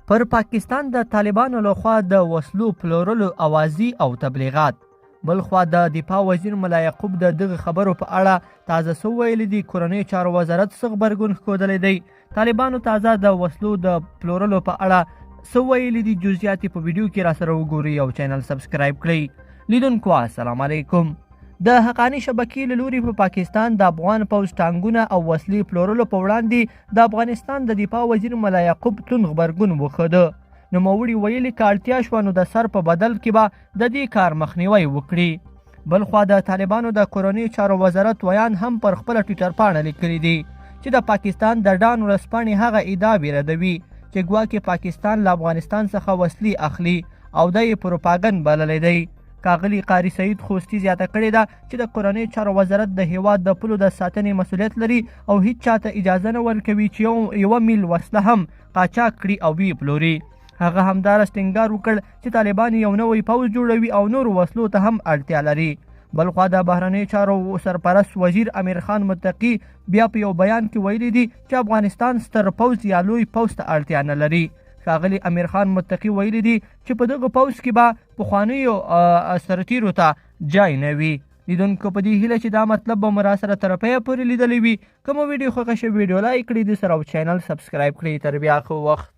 پر پاکستان د طالبانو لخوا د وسلو پلورلو اوازي او تبلیغات. بلخوا د دفاع وزیر ملا یعقوب د دغه خبرو په اړه تازه څه ویلي دي. کورنۍ چارو وزارت څه غبرګون ښودلی دی. طالبانو تازه د وسلو د پلورلو په اړه څه ویلي دي. جزئیات په ویډیو کې راسره وګورئ او چینل سبسکرایب کړئ. لیدونکو السلام علیکم. د حقانی شبکې له لوري په پاکستان د افغان پوځ ټانګونه او وسلې پلورلو په وړاندې د افغانستان د دفاع وزیر ملا یعقوب توند غبرګون وښوده. نوموړي ویلي که اړتیا شوه نو د سر په بدل کې به د دې کار مخنیوی وکړي. بلخوا د طالبانو د کورنۍ چارو وزارت ویان هم پر خپله ټویټر پاڼه لیکلي دي چې د پاکستان د ډان ورځپاڼې هغه ادعا ردوي چې ګواکې پاکستان له افغانستان څخه وسلې اخلي او د یې پروپاګند بللی دی. ښاغلي قاري سعید خوستي زیاته کړې ده چې د کورنۍ چارو وزارت د هیواد د پولو د ساتنې مسؤلیت لري او هیڅ چاته اجازه نه ورکوي چې یوه میل وسله هم قاچاق کړي او ویې پلوري. هغه همدارس ټینګار وکړ چې طالبان یو نوی پوځ جوړوي او نورو وسلو ته هم اړتیا لري. بلخوا د بهرنیو چارو سرپرست وزیر امیر خان متقي بیا په یو بیان کې ویلي دي چې افغانستان ستر پوځ یا لوی پوځ ته اړتیا نه لري. ښاغلي امیر خان متقي ویلي دي چې په دغه پوځ کې به پخوانیو سرتیرو ته ځای نه وي. لیدونکو په دې هیله چې دا مطلب به مو راسره تر پایه پورې لیدلی وي. که مو ویډیو خوښه شوې ویډیو لایک کړئ، د سره او چینل سبسکرایب کړئ. تر بیا ښه وخت.